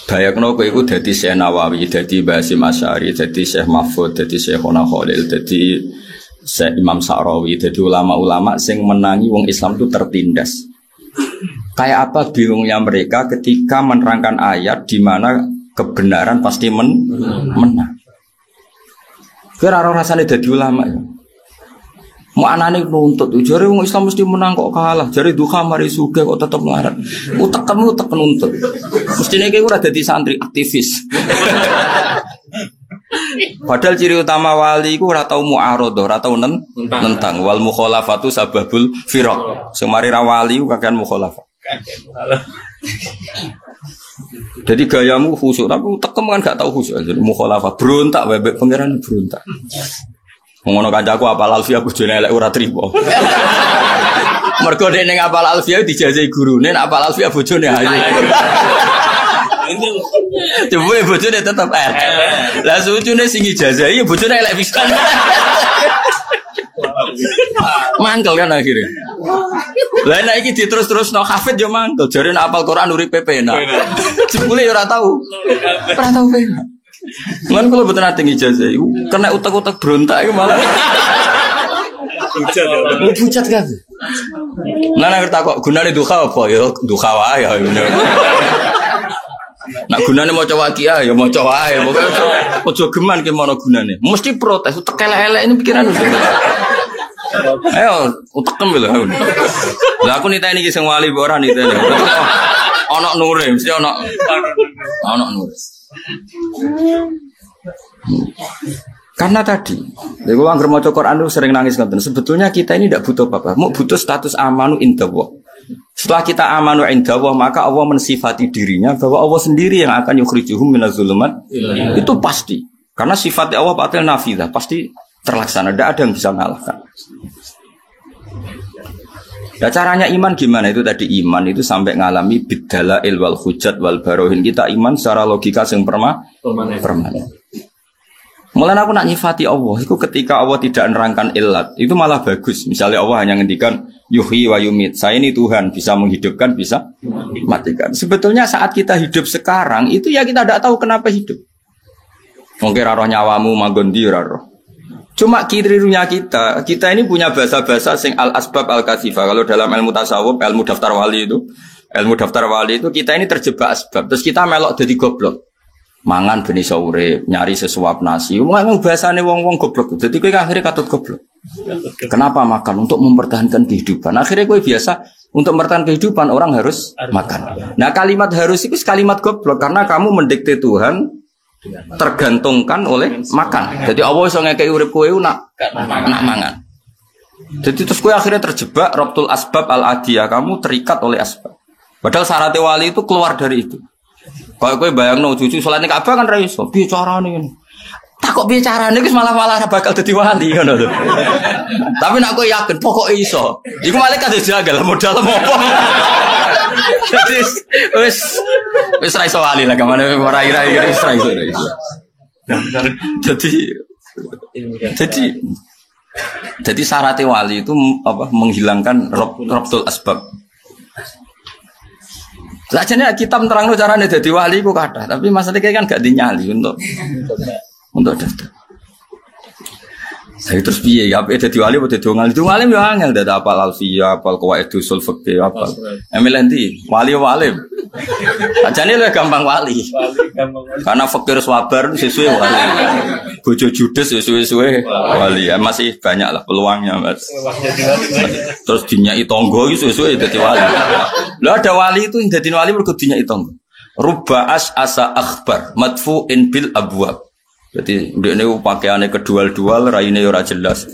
Bayangno kowe iku dadi Syekh Nawawi, dadi Basim Asy'ari, dadi Syekh Mahfud, dadi Syekh Khona Khalil, dadi Syekh Imam Sa'rawi, dadi ulama-ulama sing menangi wong Islam itu tertindas. Kayak apa bingungnya mereka ketika menerangkan ayat di mana kebenaran pasti menang. Kira ora rasane dadi ulama ya. Mau anane nuntut, jare wong Islam mesti menang kok kalah. Jare duha mari sugih kok tetep melarat. Utek nuntut. Mestine iki ora dadi santri aktivis. Padahal ciri utama wali iku ora tau mu'aradhah, ora tau nentang. Wal mukhalafatu sababul firaq. Sing mari ra wali ku kakean mukhalafah. Jadi gayamu khusyuk, tapi utekem kan gak tau khusyuk. Jadi mukhalafah berontak bebek pangeran berontak. Ngono kancaku apal alfiah bojone elek ora trimo. Mergo nek ning apal alfiah dijajahi gurune, nek apal alfiah bojone ayu. Coba bojone tetep elek. Lah sucune sing ijazahi bojone elek pisan. Mangkel kan akhirnya. Lah nek iki diterus-terusno hafid yo mangkel. Jare nek apal Quran uripe penak. Jebule yo ora tau. Ora tau penak. Lan kalau betul nanti ijazah, kena utak-utak berontak itu malah. Pucat kan? Nana ngerti kok gunanya duha apa ya? Duha wae ya. Nak gunanya mau coba kia ya mau coba ya. Ojo geman ke mana gunanya? Mesti protes. Utak elek-elek ini pikiran. Ayo utak kembali lah. Lah aku nita ini kisah wali boran nita ini. Anak nure, mesti anak nure. Karena tadi, kalau anggar maca Quran itu sering nangis kan. Sebetulnya kita ini tidak butuh apa-apa, mau butuh status amanu indallah. Setelah kita amanu indallah, maka Allah mensifati dirinya bahwa Allah sendiri yang akan yukhrijuhum minaz zulumat. Itu pasti. Karena sifatnya Allah batil nafidah, pasti terlaksana. Tidak ada yang bisa mengalahkan. Nah caranya iman gimana? Itu tadi iman itu sampai ngalami bidalail wal hujat wal barohin. Kita iman secara logika yang permanen. Mulai aku nak nyifati Allah itu ketika Allah tidak menerangkan ilat, itu malah bagus. Misalnya Allah hanya ngendikan yuhyi wa yumit, saya ini Tuhan, bisa menghidupkan, bisa matikan. Sebetulnya saat kita hidup sekarang itu ya kita tidak tahu kenapa hidup. Mungkin roh nyawamu magondi roh. Cuma kirirunya kita ini punya bahasa-bahasa sing al-asbab al-kathifah. Kalau dalam ilmu tasawuf, ilmu daftar wali itu kita ini terjebak asbab. Terus kita melok jadi goblok. Mangan beni sore, nyari sesuap nasi. Memang bahasane wong-wong goblok. Jadi kowe akhirnya katut goblok. Kenapa makan? Untuk mempertahankan kehidupan. Akhirnya kowe biasa untuk mempertahankan kehidupan orang harus makan. Nah kalimat harus itu kalimat goblok karena kamu mendikte Tuhan tergantungkan oleh makan. Jadi Allah iso ngekeki urip kowe nak mangan. Jadi terus kowe akhirnya terjebak rabtul asbab al-adiyah, kamu terikat oleh asbab. Padahal syarat wali itu keluar dari itu. Kalau kowe bayangno cucu salat ning Ka'bah kan ra iso. Piye carane ngene? Tak kok piye carane wis malah bakal dadi wali ngono lho. Tapi nek kowe yakin pokoke iso. Iku malaikat jagal modal apa. Jadi wis ra iso wali lah kemana ora ira-ira wis ra iso. Jadi syarat wali itu apa menghilangkan rabtul asbab. Lajane kita menerangno carane dadi wali ku kathah, tapi masalahnya kan gak dinyali untuk daftar. Saya terus piye ya apa dadi wali apa dadi wong alim? Wong alim yo angel dadi apal alfiyah, apal qawaid usul fikih apa. Emil endi? Wali alim. Ajane lho gampang wali. Karena fakir sabar sesuai wali. Bojo judes sesuai wali. Ya, masih banyak lah peluangnya, Mas. Terus dinyai tangga iki sesuai dadi wali. Lah ada wali itu yang dadi wali mergo dinyai tangga. Rubba asa akhbar madfu'in bil abwab. Jadi ndekne pakaiane kedual-dual, raine ora jelas.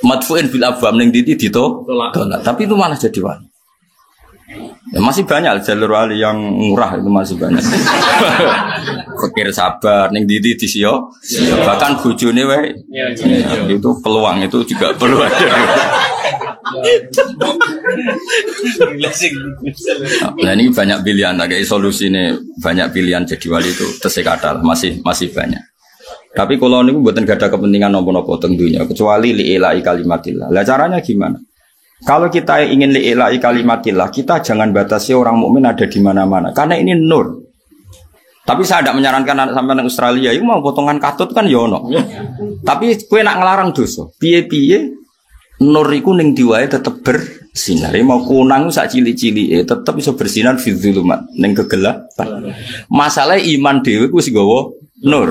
Madfu'in bil abwab ning ndi ditolak. Tapi itu malah jadi wali. Ya, masih banyak jalur wali yang murah itu masih banyak. Fakir sabar ning ndi disio. Bahkan bojone wae. Itu peluang itu juga perlu ada. Nah ini banyak pilihan, kayak solusi ini banyak pilihan jadi wali itu tersekadar masih banyak. Tapi kalau ini buatan gak ada kepentingan nopo-nopo tentunya kecuali li'ilai kalimatillah. Lah caranya gimana? Kalau kita ingin li'ilai kalimatillah, kita jangan batasi orang mukmin ada di mana-mana karena ini nur. Tapi saya tidak menyarankan anak sampai nang Australia itu mau potongan katut kan ya ono. Tapi kowe nak ngelarang dosa. Piye-piye nur iku ning diwae tetep bersinar. Mau kunang sak cili-cilike tetep iso bersinar fi dzulumat ning kegelapan. Masalah iman dhewe ku wis nggawa nur.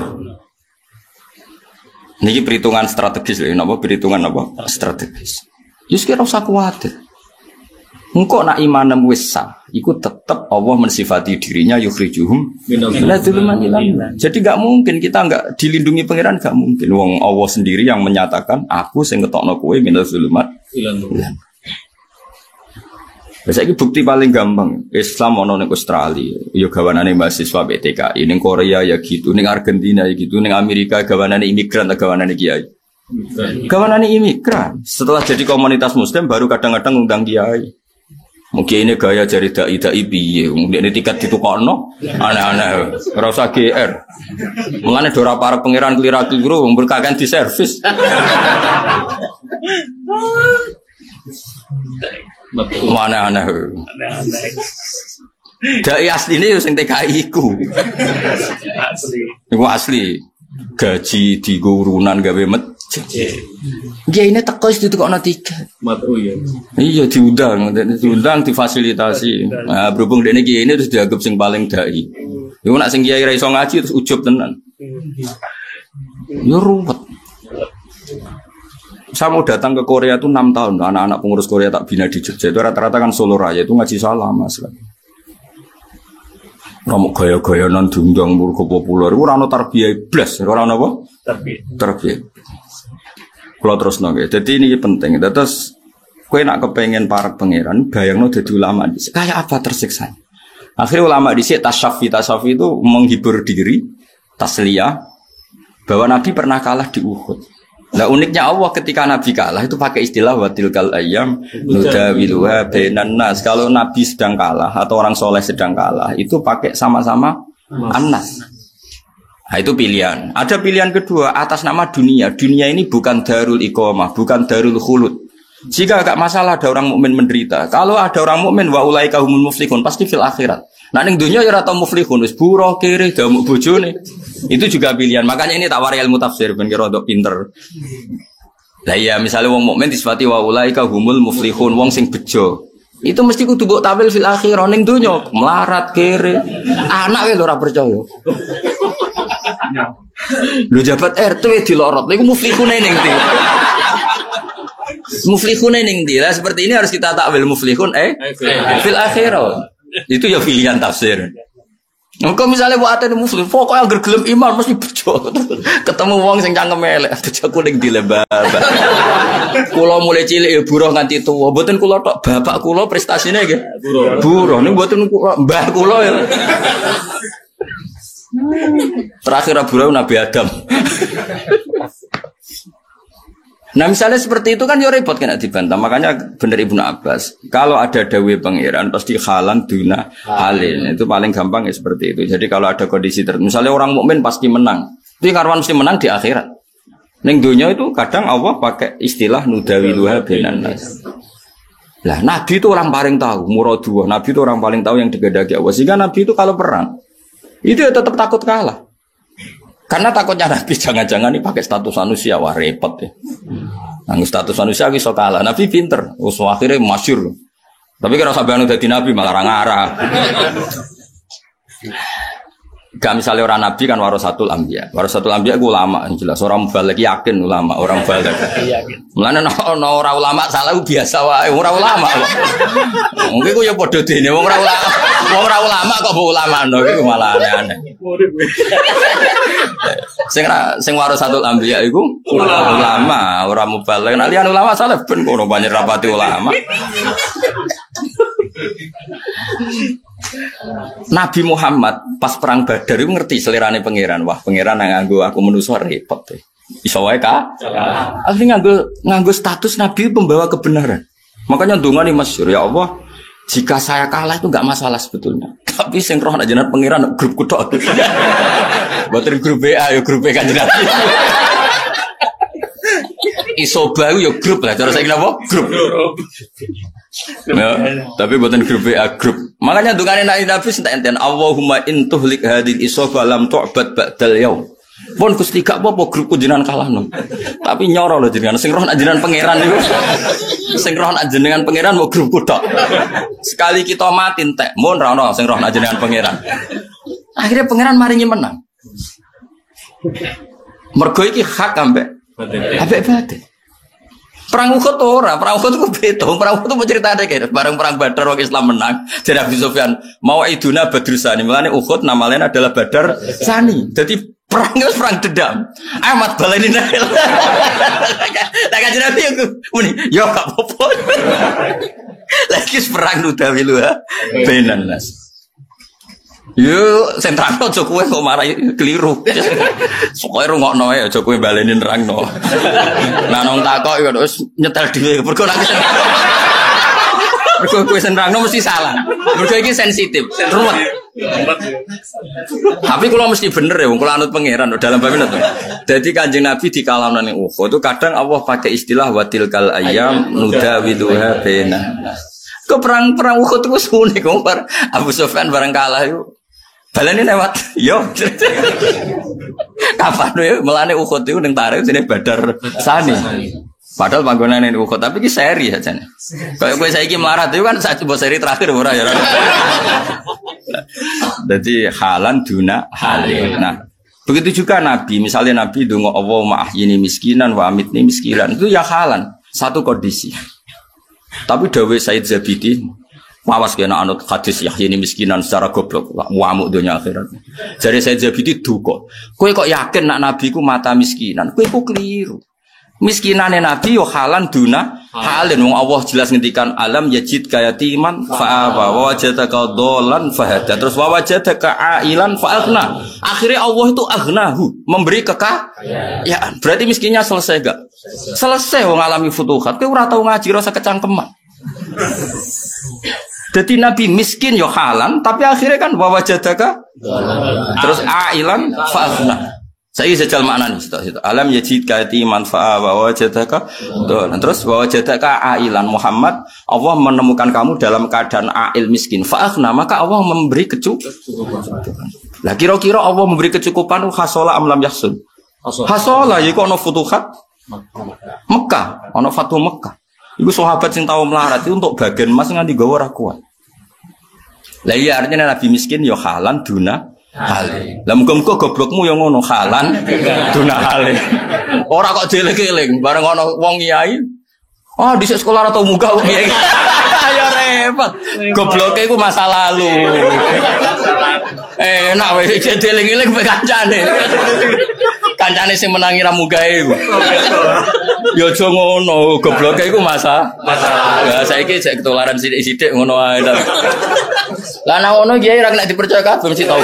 Niki perhitungan strategis lho, napa perhitungan apa? Strategis. Yus kira usah kuwatir. Engkau nak imanem wis sah, iku tetap Allah mensifati dirinya yukhrijuhum minadz zulumati ilal nur. Jadi enggak mungkin kita enggak dilindungi pangeran, enggak mungkin. Wong Allah sendiri yang menyatakan aku sing ngetokno kowe minadz zulumat ilal nur. Saiki bukti paling gampang, Islam ono ning Australia, ya gawanane mahasiswa PTKI, ning Korea ya gitu, ning Argentina ya gitu, ning Amerika gawanane imigran, gawanane kiai. Gawanane imigran. Setelah jadi komunitas muslim baru kadang-kadang ngundang kiai. Mungkin ini gaya jari dai piye, mungkin ini tiket ditukokno, aneh-aneh, ora usah GR. Mulane ora para pangeran kelira-keliru berkakan di servis. Mana aneh. Dai asline yo sing TKI iku. Iku asli. Gaji digo urunan gawe masjid. Nggih ini teko wis ditukokno tiket. Iya diundang difasilitasi. Nah, berhubung dene kiai ini terus dianggap sing paling dai. Iku nak sing kiai ra iso ngaji terus ujub tenan. Yo ruwet. Saya mau datang ke Korea itu 6 tahun. Anak-anak pengurus Korea tak bina di Jogja itu rata-rata kan Solo Raya itu ngaji saya lama sekali. Ramuk gaya-gaya non diundang murko populer. Ora ono tarbiyah blas, ora ono apa? Tarbiyah. Kalau terus nongke. Jadi ini penting. Terus kowe nak kepengen para pangeran, bayangno dadi ulama dhisik. Kayak apa tersiksa? Akhirnya ulama dhisik tasawuf itu menghibur diri, tasliyah bahwa Nabi pernah kalah di Uhud. Nah uniknya Allah ketika Nabi kalah itu pakai istilah watilkal ayyam nudawiluha bainan nas. Kalau Nabi sedang kalah atau orang soleh sedang kalah itu pakai sama-sama annas. Nah itu pilihan. Ada pilihan kedua atas nama dunia. Dunia ini bukan darul iqamah, bukan darul khulud. Jika agak masalah ada orang mukmin menderita. Kalau ada orang mukmin wa ulaika humul muflihun pasti fil akhirat. Nah ning dunya ya ora tau muflihun wis buruh kere damuk bojone. Itu juga pilihan. Makanya ini tak wari ilmu tafsir ben kira rodok pinter. Lah iya misalnya wong mukmin disifati wa ulaika humul muflihun wong sing bejo. Itu mesti kudu mbok tampil fil akhirah ning dunya melarat kere. Anak wae lho ora percaya. Lho jabat RT dilorot. Niku muflihune ning ndi? Muflihune ning ndi? Lah seperti ini harus kita takwil muflihun fil akhirah. Itu ya pilihan tafsir. Engko misalnya buat ada muslim, pokoknya agar gelem iman mesti bejo. Ketemu wong sing cangkem elek, bejoku ning dilebab. Kula mulai cilik ya buruh nganti tuwa. Mboten kula tok, bapak kula prestasine nggih. Buruh niku mboten mbah kula ya. Terakhir buruh Nabi Adam. Nah misalnya seperti itu kan ya repot kena dibantah. Makanya bener Ibnu Abbas. Kalau ada dawe pangeran pasti halan duna halin. Itu paling gampang ya seperti itu. Jadi kalau ada kondisi tertentu. Misalnya orang mukmin pasti menang. Itu karwan mesti menang di akhirat. Ning dunya itu kadang Allah pakai istilah nudawiluha bainan nas. Lah Nabi itu orang paling tahu. Muradua. Nabi itu orang paling tahu yang digedaki Allah. Sehingga Nabi itu kalau perang. Itu ya tetap takut kalah. Karena takutnya Nabi jangan-jangan ini pakai status manusia, wah repot ya. Nangis status manusia bisa kalah. Nabi pinter, akhirnya masyhur. Tapi kalau sampai udah di Nabi malah ngarah. Gak misalnya orang Nabi kan warasatul anbiya. Warasatul anbiya itu ulama, jelas orang balik yakin ulama, orang balik. Mulane orang ulama salah biasa wae, orang ulama kok. Mungkin ku ya padha dene wong ora ulama. Wong ora ulama kok mbok ulamano iku malah aneh-aneh. Sing warasatul anbiya iku ulama, orang mubalik. Nek liyan ulama salah ben kono banyak rapati ulama. Nabi Muhammad pas perang Badar itu ngerti selerane pangeran. Wah, pangeran yang nganggo aku manusa repot deh. Iso wae ka? Akhirnya nganggo status Nabi pembawa kebenaran. Makanya ndongane masyhur, ya Allah, jika saya kalah itu enggak masalah sebetulnya. Tapi sing roh nek jenengan pangeran grup kutok. Boten grup BA ya grup kan jenengan. Isoba yo grup lah, cara saiki napa? Grup. Ya, tapi buatan grup BA grup Makanya dungane Nabi enten Allahumma in tuhlik hadil isaba lam tu'bad ba'dal yaum. Pun Gusti gak apa-apa grupku jenengan kalahno. Tapi nyoro lho jenengan sing roh nak jenengan pangeran niku. Sing roh nak jenengan pangeran mau grupku tok. Sekali kita mati entek, mun ra ono sing roh nak jenengan pangeran. Akhirnya pangeran maringi menang. Mergo iki hak ambek batin. Perang Uhud ora, perang Uhud ku beda. Perang Uhud mau ceritane kene, bareng perang Badar wong Islam menang. Jadi Abu Sufyan mau iduna Badrusani. Mulane Uhud nama lain adalah Badar Sani. Jadi perang itu perang dendam. Amat baleni nek. Tak kaji Nabi aku muni, yo gak apa-apa. Lagi perang utawi lu ha. Benan nas. Yo sentralno aja kowe kok marah keliru. Pokoke rungokno ae aja kowe baleni nerangno. Nah nang takok yo wis nyetel dhewe mergo nek mergo kowe nerangno mesti salah. Mergo iki sensitif, ruwet. Tapi kalau mesti bener ya, kalau anut pangeran dalam bab itu. Jadi Kanjeng Nabi di kalam nang Uhud itu kadang Allah pakai istilah watil kal ayam nudawiluha bainan. Ke perang Uhud itu sunik kompar Abu Sufyan bareng kalah itu. Balane lewat, yo. Kapan ya melane Uhud itu ning tarikh sini Badar Sani. Padahal panggonane ning Uhud tapi iki seri aja nih. Kayak kowe saiki melarat itu kan sak seri terakhir ora ya. Jadi halan duna halin. Nah, begitu juga Nabi, misalnya Nabi donga Allahumma ahyini miskinan wa amitni miskinan, itu ya halan, satu kondisi. Tapi dawuh Said Zabidi, mawas kena anut hadis yahyini miskinan secara goblok, wamuk dunia akhirat. Jadi Said Zabidi duka. Kowe kok yakin nak Nabi ku mata miskinan? Kowe ku keliru. Miskinane Nabi yo halan duna halin. Wong Allah jelas ngendikan alam yajid kayatiman fa'awa wa wajadaka dolan fahada. Terus wa wajadaka ailan fa'aghna. Akhirnya Allah itu aghnahu, memberi kekayaan. Berarti miskinnya selesai gak? Selesai wong alami futuhat. Kowe ora tau ngaji rasa kecangkeman. Jadi Nabi miskin yo halan, tapi akhirnya kan wa wajadaka terus ailan fa'aghna. Saya sejal makna nih, situ. Alam yajid kati manfa'a wa wajadaka. Terus wa wajadaka ailan Muhammad. Allah menemukan kamu dalam keadaan ail miskin. Fa'akhna, maka Allah memberi kecukupan. Lah kira-kira Allah memberi kecukupan hasola amlam yahsun. Hasola yiku ana futuhat Mekah, ana fatu Mekah. Iku sahabat sing tau melarat itu untuk bagian emas nganti gawa ora kuat. Lah iya artinya Nabi miskin ya halan duna hale. Lah muga-muga goblokmu yang ngono halan duna hale. Ora kok jelek-elek bareng ono wong kiai. Oh, di sekolah atau muga kiai. Ya repot. Gobloke iku masa lalu. Enak wae jelek-elek mek kancane. Kancane sing menangi ra mugae iku. Ya aja ngono, gobloke iku masa. Ya saiki jek ketularan sithik-sithik ngono ae. Lah nek ngono kiai ra nek dipercaya kabeh mesti tau.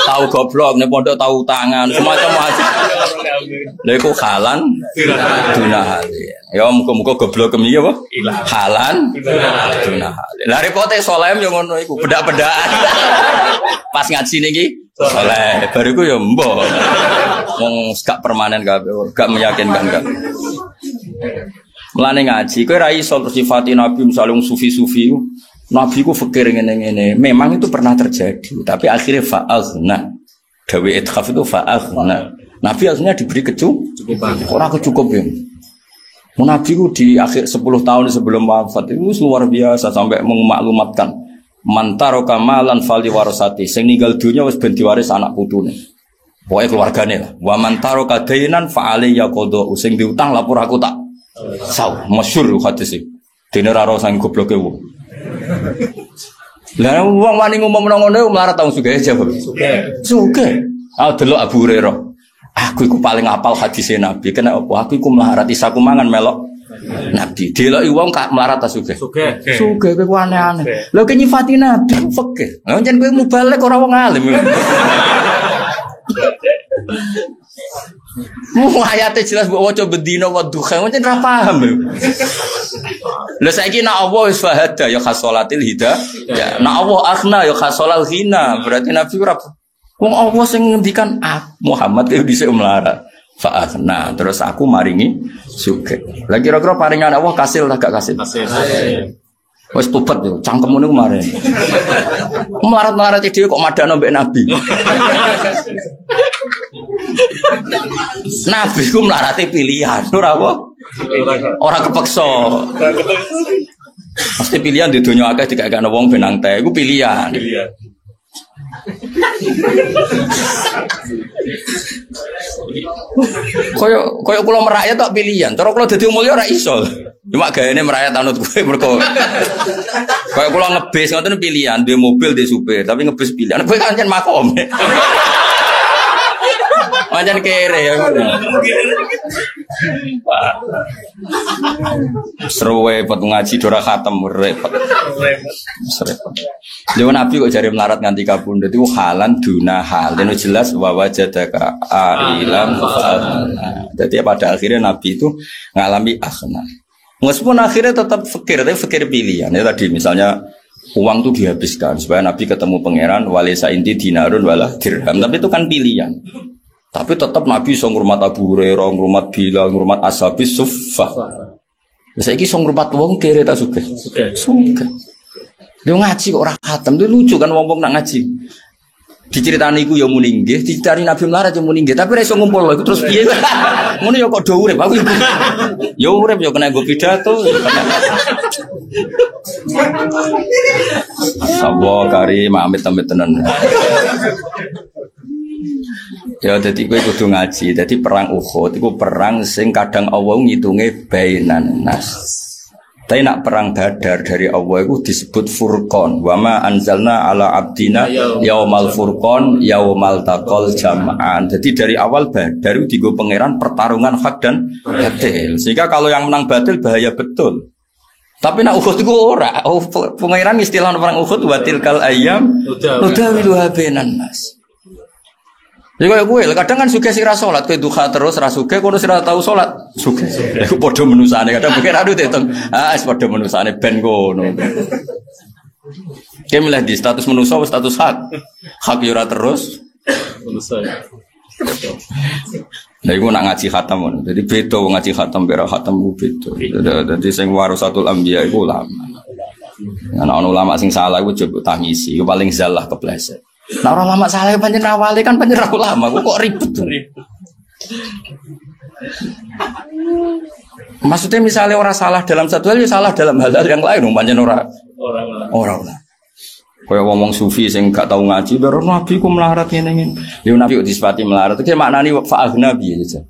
Tahu goblok, nek pondok tahu tangan, semacam macam. Lha iku halan duna hale. Ya muga-muga goblok kemi apa? Halan duna hale. Lah repote soleh yo ngono iku, bedak-bedakan. Pas ngaji niki soleh, bariku yo mbok. Wong gak permanen kabeh, gak meyakinkan kan. Mulane ngaji, kowe ra iso sifati Nabi misale sufi-sufi. Nabi ku fikir ngene-ngene. Memang itu pernah terjadi, tapi akhirnya fa'aghna. Dawe ithaf itu fa'aghna. Nabi akhirnya diberi kecukupan. Ora kecukupan. Nabi ku di akhir 10 tahun sebelum wafat itu luar biasa sampai memaklumatkan man taraka malan fali warasati. Sing ninggal dunya wis ben diwaris anak putune. Pokoke keluargane lah. Wa man taraka dainan fa alayya qada. Sing diutang lapor aku tak. Sau, masyhur hadis iki. Dene ra ro sang gobloke wong. Lah wong wani ngomong ngono melarat tau sugih jawab. Sugih. Ah delok Abu Hurairah. Aku iku paling apal hadise Nabi. Kena apa? Aku iku melarat isaku mangan melok Nabi. Deloki wong kak melarat ta sugih. Sugih kowe aneh-aneh. Lha ki nyifati Nabi fikih. Lah jan kowe mubalek ora wong alim. Ayatnya jelas bahwa waca bedina wa duha, macam ra paham. Lha saiki nek Allah wis fahada ya khasolatil hidayah. Nek Allah akhna ya khasolal ghina. Berarti Nabi ora wong Allah sing ngendikan Muhammad kuwi dhisik melarat. Fa akhna terus aku maringi sugih. Lah kira-kira paringan Allah kasil ta gak kasil? Kasil. Wes tobat yo, cangkemmu niku kemarin. Melarat-melarat dhewe kok madakno mbek Nabi. Nabi ku melarate pilihan, ora apa? Ora kepeksa. Pasti pilihan di dunia akeh dikakekno wong benang teh, iku pilihan. Koyo kula merakyat tok pilihan. Cara kula dadi mulya ora iso. Cuma gayane merakyat anut kowe mergo. Koyo kula ngebis ngoten pilihan, duwe mobil duwe supir, tapi ngebis pilihan. Kowe kan makom. Pancen kere ya. Seruwe pot ngaji dora khatam repot. Repot. Lha Nabi kok jare melarat nganti kabundut iku halan duna hal. Dene jelas wa wajadaka ailan. Jadi pada akhirnya Nabi itu ngalami akhna. Meskipun akhirnya tetap fikir, tapi fikir pilihan. Ya tadi misalnya uang itu dihabiskan supaya Nabi ketemu pangeran walisa inti dinarun wala dirham. Tapi itu kan pilihan. Tapi tetap Nabi iso ngurmat Abu Hurairah, ngurmat Bilal, ngurmat Ashabis Suffah. Saiki iso ngurmat wong kere ta sugih. Sugih. Dia ngaji kok ora khatam, itu lucu kan wong-wong nak ngaji. Diceritani iku ya muni nggih, dicari Nabi melarat ya muni nggih, tapi ora iso ngumpul lho, terus piye? Ngono ya kok do urip, aku ya urip ya kena nggo pidato. Sabo kari amit-amit tenan. Ya dadi kowe kudu ngaji. Dadi perang Uhud iku perang sing kadang Allah ngitunge bainan nas. Tapi nak perang Badar dari Allah itu disebut furqan. Wa ma anzalna ala abdina yaumal furqan yaumal taqal jam'an. Jadi dari awal Badar itu digo pangeran pertarungan hak dan batil. Sehingga kalau yang menang batil bahaya betul. Tapi nak Uhud itu ora. Oh, pangeran istilah perang Uhud wa tilkal ayyam nudawiluha bainan nas. Ya kaya kowe, kadang kan sugih sira salat, kowe duha terus ra sugih, kono sira tau salat, sugih. Iku padha menusane, kadang pikir aduh teteng. Wis padha menusane ben kono. Kemlah di status manusa wis status hak. Hak yo ora terus manusa. Lah iku nak ngaji khatam. Jadi beda ngaji khatam bera khatam ku beda. Dadi sing warasatul anbiya iku ulama. Ana ulama sing salah iku coba tangisi, iku paling zalah kepleset. Nah orang lama salah panjen awali kan panjen lama, kok ribet tuh. Maksudnya misalnya orang salah dalam satu hal, ya salah dalam hal-hal yang lain, panjen orang. Kayak ngomong sufi sing gak tahu ngaji, baru Nabi ku melarat ngene. Yo Nabi disifati melarat, itu maknane fa'aghna bi aja.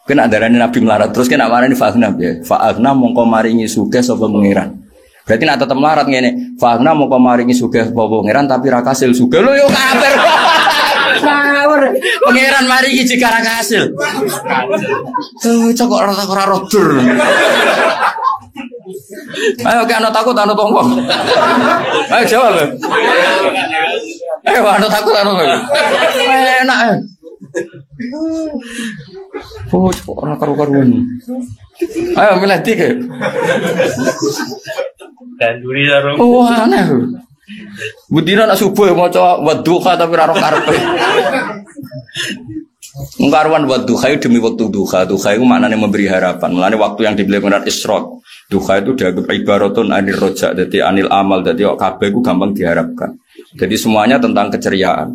Kena darane Nabi melarat, terus kena maknane fa'aghna bi. Fa'aghna mongko maringi sugih sapa pangeran. Berarti nak tetep melarat ngene. Fa'aghna mongko maringi sugih sapa pangeran tapi ra kasil sugih. Lho yo kafir. Ngawur. Pangeran maringi jika ra kasil. Cok ora rodur. Ayo kan takut anu tongkong. Ayo jawab. Ayo anu takut anu. Enak. Oh, ora karu-karuan. Ayo milih tiga. Dan duri darung. Oh, aneh. Budina nak subuh maca wadduha tapi ora karepe. Mengkaruan wadduha demi waktu duha. Duha itu maknanya memberi harapan. Mulane waktu yang dibeli benar isyraq. Duha itu dianggap ibaratun anil roja, jadi anil amal, jadi kabeh itu gampang diharapkan. Jadi semuanya tentang keceriaan.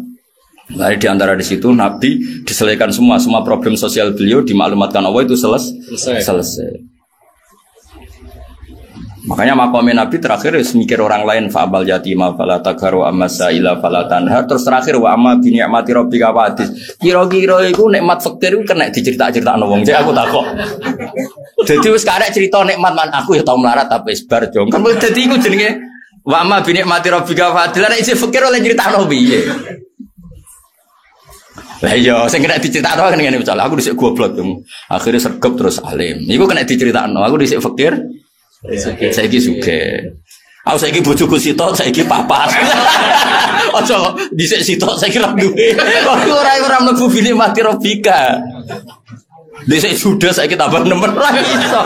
Lalu di antara di situ Nabi diselesaikan semua problem sosial beliau dimaklumatkan Allah itu selesai. Makanya makomnya Nabi terakhir mikir orang lain fa'abal yatima fala tagharu amma sa'ila fala tanhar, terus terakhir wa amma bi ni'mati rabbika fahadits. Kira-kira iku nikmat fakir iku kena dicerita-critakno wong. Jadi aku takok. Dadi wis karek cerita nikmat man aku ya tau melarat tapi isbar jong. Kan dadi iku jenenge wa amma bi ni'mati rabbika fahadits. Lah nek fakir oleh critakno piye? Lah iya sing kena diceritakno kan ngene misalnya aku dhisik goblok yo. Akhire sregep terus alim. Iku kena diceritakno. Aku dhisik fakir saiki sugih. Aku saiki bojoku sitok, saiki papat. Aja dhisik sitok saiki ra duwe. Kok ora mlebu bini mati robika. Dhisik sudah saiki tambah nemen ra iso.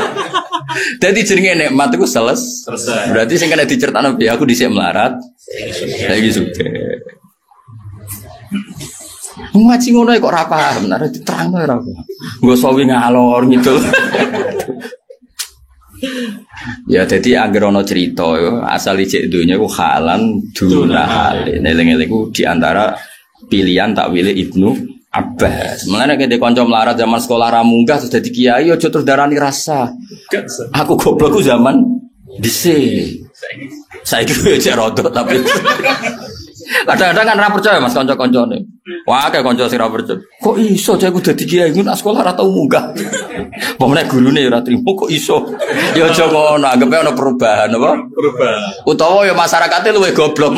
Dadi jenenge nikmat iku selesai. Berarti sing kena diceritakno piye aku dhisik melarat. Saiki sugih. Ngaji ngono kok ora paham, nek diterangno ora paham. Nggo sawi ngalor ngidul. Ya jadi anggere ana cerita asal ijek donya ku halan duna halin. Eling-eling ku di antara pilihan takwile Ibnu Abbas. Mulane nek kanca melarat zaman sekolah ra munggah terus dadi kiai aja terus darani rasa. Aku goblok ku zaman dhisik. Saiki yo cek rodok tapi kadang-kadang kan ra percaya Mas kanca-kancane. Wah, kayak kanca sing ra percaya. Kok iso cek ku dadi kiai ku nak sekolah ra tau munggah. Pemene gurune ora trimo kok iso. Ya aja ngono, anggape ana perubahan apa? Perubahan. Utawa ya masyarakate luwih goblok.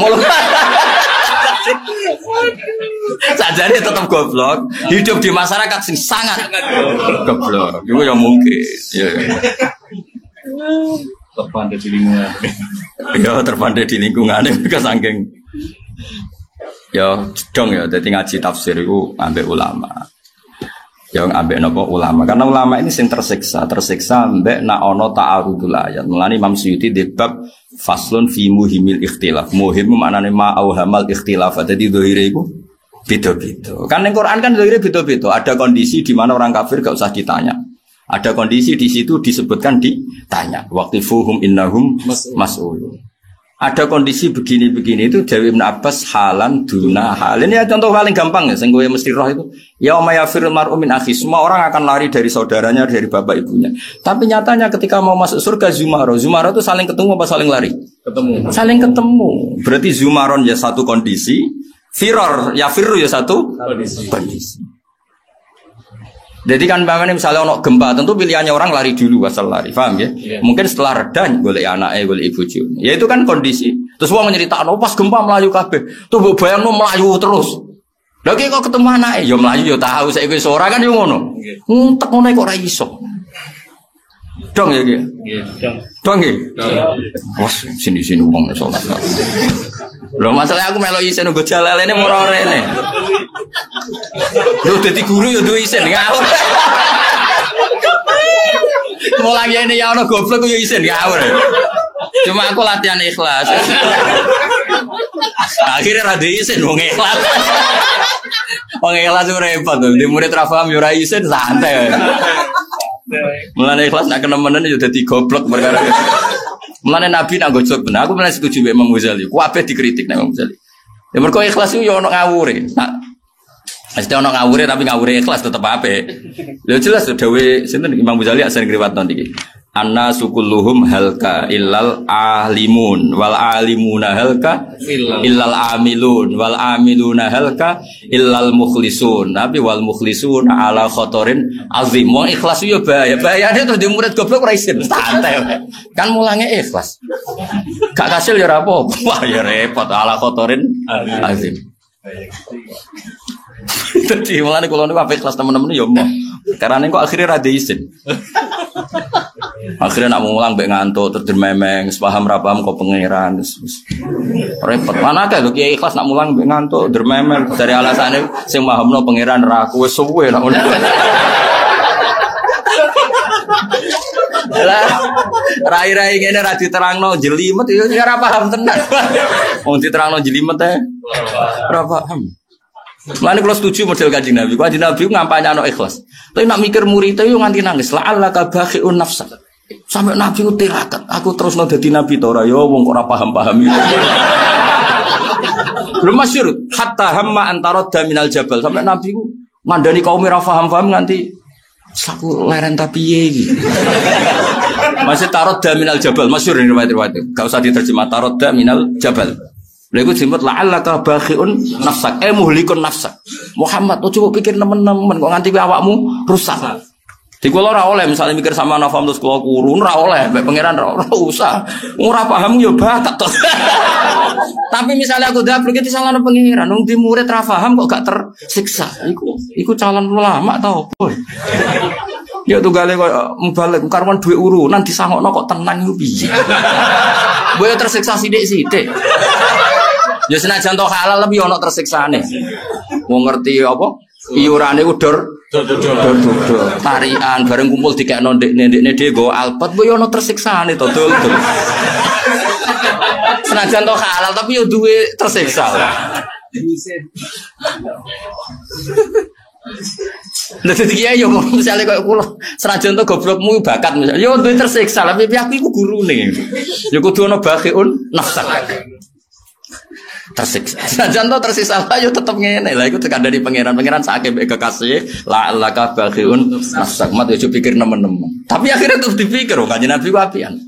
Sajane tetap goblok, hidup di masyarakat sing sangat goblok. Iku ya mungkin. Ya. Terpandai di lingkungan. Ya terpandai di lingkungan mereka saking. Ya dong ya, jadi ngaji tafsir itu ambek ulama. Yang ambek nopo ulama, karena ulama ini sing tersiksa ambek nak ono ta'arudul ayat. Mulane Imam Suyuti di bab faslun fi muhimil ikhtilaf. Muhim maknane ma auhamal ikhtilaf. Jadi dohire iku beda-beda. Kan ning Quran kan dohire beda-beda. Ada kondisi di mana orang kafir gak usah ditanya. Ada kondisi di situ disebutkan ditanya. Waqtifuhum innahum mas'ulun. Ada kondisi begini-begini itu Dewi Ibn Abbas halan duna hal. Ini ya contoh paling gampang ya, sing kowe mesti roh itu. Ya mayafirul mar'u min akhi, semua orang akan lari dari saudaranya, dari bapak ibunya. Tapi nyatanya ketika mau masuk surga Zumaro itu saling ketemu apa saling lari? Ketemu. Saling ketemu. Berarti Zumaron ya satu kondisi, firor ya firru ya satu kondisi. Jadi kan misalnya ono gempa, tentu pilihannya orang lari dulu asal lari, paham ya? Yeah. Mungkin setelah reda golek anake, golek ibu cium. Ya itu kan kondisi. Terus wong nyeritakno pas gempa melayu kabeh. Tuh mbok bayangno melayu terus. Lagi kok ketemu anake, ya melayu ya tahu saiki wis ora kan yo ngono. Nguntek ngono kok ora iso. Dong ya iki. Nggih, dong. Dong nggih. Wes sini-sini wong salat. Lho masalah aku melo isen nggo jalalene moro rene. Lho dadi guru yo duwe isen ngawur. Mulang ini ya ono goblok yo isen ngawur. Cuma aku latihan ikhlas. Akhirnya ra duwe isen wong ikhlas. Wong ikhlas ora repot lho, di murid ra paham yo ra isen santai. Mulane ikhlas nak kenemenen yo dadi goblok perkara. Mulane Nabi nak gojok bener. Aku malah setuju mbek Imam Ghazali. Ku ape dikritik nek Imam Ghazali. Ya mergo ikhlas iku yo ono ngawure. Nak mesti ono ngawure tapi ngawure ikhlas tetep ape. Lho jelas dawuh sinten Imam Ghazali asring riwayat iki. Anna sukulluhum halka illal alimun wal alimuna halka illal amilun wal amiluna halka illal mukhlisun. Tapi wal mukhlisun ala khotorin azim. Wong ikhlas yo bahaya. Bahayane terus di murid goblok ora isin. Santai. Kan mulange ikhlas. Gak kasil ya ora apa. Wah ya repot ala khotorin azim. Jadi mulane kula niku ape ikhlas temen-temen yo mau. Karena kok akhirnya ra isin. Akhirnya nak mulang mbek ngantuk terus dermemeng, sepaham ra paham kok pangeran. Repot. Mana akeh lho kiai ikhlas nak mulang mbek ngantuk dermemeng dari alasane sing mahamno pangeran ra aku wis suwe nak ngono. Lah rai-rai ngene ra diterangno jelimet yo ora paham tenan. Wong diterangno jelimet teh ora paham. Mulane kula setuju model Kanjeng Nabi. Kanjeng Nabi ngampanye ana ikhlas. Tapi nak mikir murid yo nganti nangis. La'allaka bakhi'un nafsak. Sampai Nabi utirakan, aku terus dadi nabi to ora yo wong ora paham-paham iki. Belum masyhur hatta hamma antaradda minal jabal. Sampai Nabi ku ngandani kaum ora paham-paham nganti saku leren ta piye iki. Masih taradda minal jabal, masyhur ini riwayat-riwayat. Enggak usah diterjemah taradda minal jabal. Lha iku disebut la'allaka bakhi'un nafsak, muhlikun nafsak. Muhammad, coba pikir nemen-nemen kok nganti awakmu rusak. Di kula ora oleh misalnya mikir sama nafam terus kula kurun ora oleh, mbek pangeran ora usah. Ora paham yo batak to. Tapi misalnya aku dak iki disalahno pangeran, wong di murid ra paham kok gak tersiksa. Iku calon ulama ta opo? Ya tunggale kok mubalek karuan duwe urunan disangokno kok tenang iku piye. Boyo tersiksa sithik-sithik. Ya senajan to halal lebih ono tersiksane. Wong ngerti apa? Iurane ku dor. Tarian bareng kumpul dikekno ndekne dhewe nggo alpat boyo ono tersiksane to dol. Senajan to halal tapi yo duwe tersiksa. Dadi kiai yo misale koyo kula senajan to goblokmu bakat misale yo duwe tersiksa tapi aku iku gurune. Yo kudu ana bakhiun nafsak. Tersiksa. Senajan to tersiksa yo tetep ngene. Lah iku tekandani pangeran sakake mek kekasih la laka bakhiun nafsak. Mat yo pikir nemen-nemen. Tapi akhirnya terus dipikir kanjeng Nabi ku apian.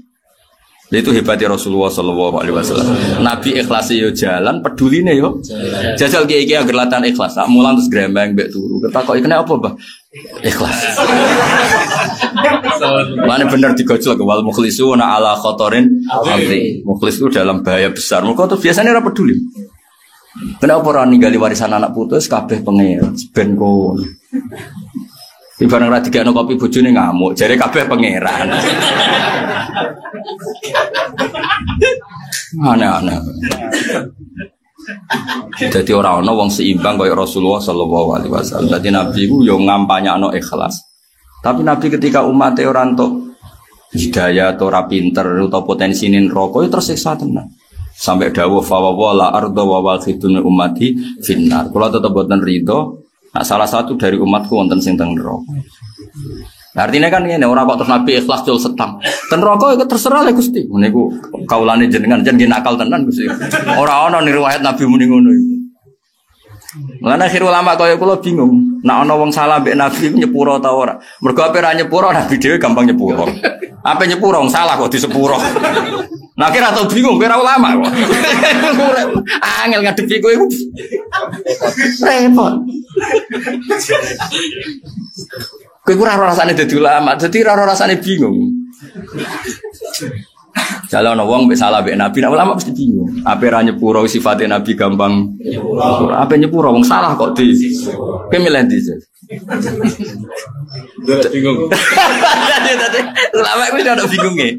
Itu hebatnya Rasulullah Sallallahu Alaihi Wasallam. Nabi ikhlas yo jalan, peduline yo. Jajal kiai agar latihan ikhlas. Tak mulang terus grembeng mbek turu. Ketakoki kena apa, Mbah? Ikhlas. Mana bener digojlok wal mukhlisuna ala khotorin azim. Mukhlis itu dalam bahaya besar. Mergo tuh biasanya ora peduli. Kenapa ora ninggali warisan anak putus kabeh pengen ben kon. Ibarat ra digekno kopi bojone ngamuk, jare kabeh pangeran. Aneh-aneh. Jadi orang wong seimbang kaya Rasulullah Sallallahu Alaihi Wasallam. Jadi Nabi ku yo ngampanyakno ikhlas. Tapi Nabi ketika umatnya ora entuk hidayah atau ora pinter atau potensine neraka itu tersiksa tenan. Sampai dawuh fa wala arda wa waqidun ummati finnar. Kula tetep boten ridho. Nah, salah satu dari umatku wonten sing teng neraka. Artinya kan ngene ora kok terus Nabi ikhlas jol setang. Ten neraka iku terserah lho Gusti. Niku kaulane jenengan jan nakal tenan Gusti. Ora ana riwayat Nabi muni ngono iku. Lan akhir ulama kaya kula bingung. Nek ana wong salah mbek Nabi nyepuro ta ora? Mergo ape ra nyepuro Nabi dhewe gampang nyepuro. Ape nyepuro wong salah kok disepuro. Nah kira tau bingung kira ulama kok. Angel ngadepi kowe iku. Repot. Kowe ora rasane dadi ulama, dadi ora rasane bingung. Jale ana wong mbek salah mbek Nabi, nek ulama mesti bingung. Ape ra nyepuro sifate Nabi gampang nyepuro. Ape nyepuro wong salah kok di. Kowe milih ndi sih? Bingung. Dadi ulama kuwi ora bingung e.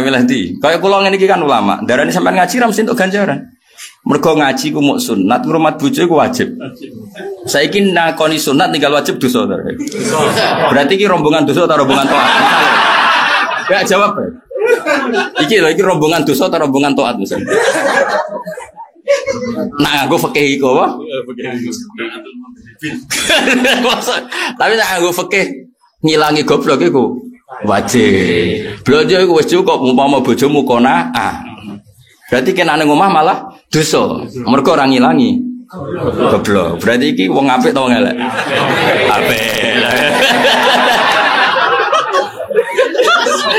Milih ndi? Kaya kula ngene iki kan ulama, darane sampean ngaji ra mesti entuk ganjaran. Mergo ngaji ku muk sunat, ngrumat bojo ku wajib. Saiki nakoni sunat tinggal wajib dosa to. Berarti iki rombongan dosa atau rombongan taat? Ya jawab. Iki lho iki rombongan dosa atau rombongan taat misalnya. Nah, aku fikih iku apa? Tapi nek aku fikih ngilangi goblok iku wajib. Blonjo iku wis cukup umpama bojomu qanaah. Berarti kena nang omah malah dosa. Mergo ora ngilangi goblok. Berarti iki wong apik ta wong elek? Apik.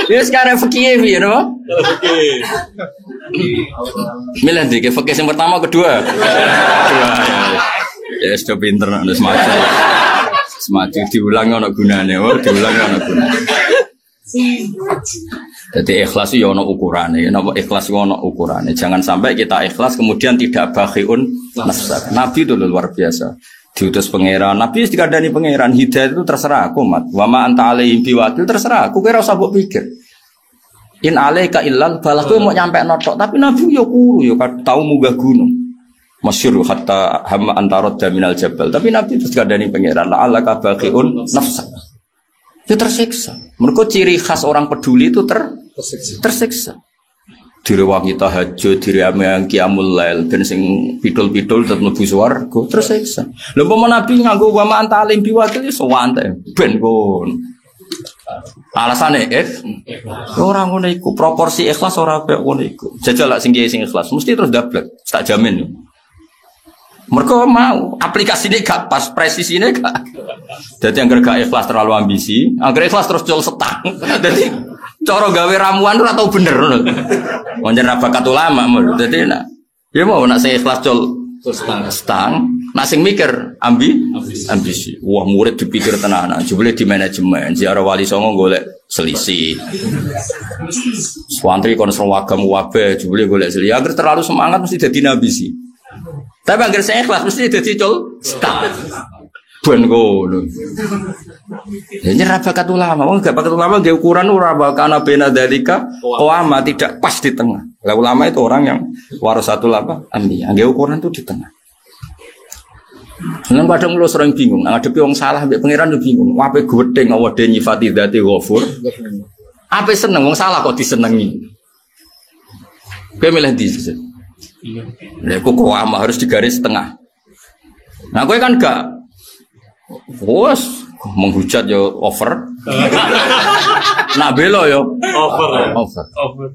Ya sekarang fikih piye no? Fikih. Milih iki fikih sing pertama kedua. Ya sudah pinter nek semacam. Semacam diulang ana gunane, diulang ana gunane. Jadi ikhlas itu ono ukurane, napa ikhlas itu ono ukurane. Jangan sampai kita ikhlas kemudian tidak bakhiun nafsak. Nabi itu luar biasa. Diutus pangeran, Nabi dikandani pangeran, hidayah itu terserah aku mat. Wa ma anta alaihim biwakil terserah aku, kira usah mbok pikir. In alaika illal balah kowe mau nyampe notok, tapi Nabi yo kuru yo tau munggah gunung. Masyhur hatta hamma antarad minal jabal. Tapi Nabi terus dikandani pangeran, la alaka bakhiun nafsak. Itu tersiksa. Mereka ciri khas orang peduli itu tersiksa. Diri wanita tahajud, diri yang qiyamul lail, dan sing pidul-pidul tetep mlebu swarga, tersiksa. Lha umpama Nabi nganggo wa ma anta alim biwakil iso wante ben kon. Alasane ora ngono iku, proporsi ikhlas ora kaya ngono iku. Jajal lak sing ikhlas mesti terus dablek, tak jamin. Mereka mau aplikasinya gak pas, presisinya gak. Jadi yang gak ikhlas terlalu ambisi, agar ikhlas terus jual setang. Jadi cara gawe ramuan itu atau bener. Wajar bakat ulama. Jadi ya mau nak saya ikhlas jual setang, nak sing mikir ambisi. Wah murid dipikir tenanan, jebule di manajemen. Ziarah wali songo golek selisih. Swantri kon serwagam wabe, jebule golek selisih. Agar terlalu semangat mesti jadi nabisi. Tapi agar saya ikhlas mesti jadi col start. Ben ngono. Ini bakat ulama, wong gak bakat ulama nggih ukuran ora bakana bena dalika qawama tidak pas di tengah. Lah ulama itu orang yang warasatul apa? Anbiya. Nggih ukuran itu di tengah. Nang kadang kula sering bingung, ngadepi wong salah mbek pangeran yo bingung. Ape gedeng awake dhewe nyifati dzati ghafur. Ape seneng wong salah kok disenengi. Kowe milih ndi? Lha kok harus digaris setengah. Nah, kowe kan gak menghujat yo over. Nak belo yo over.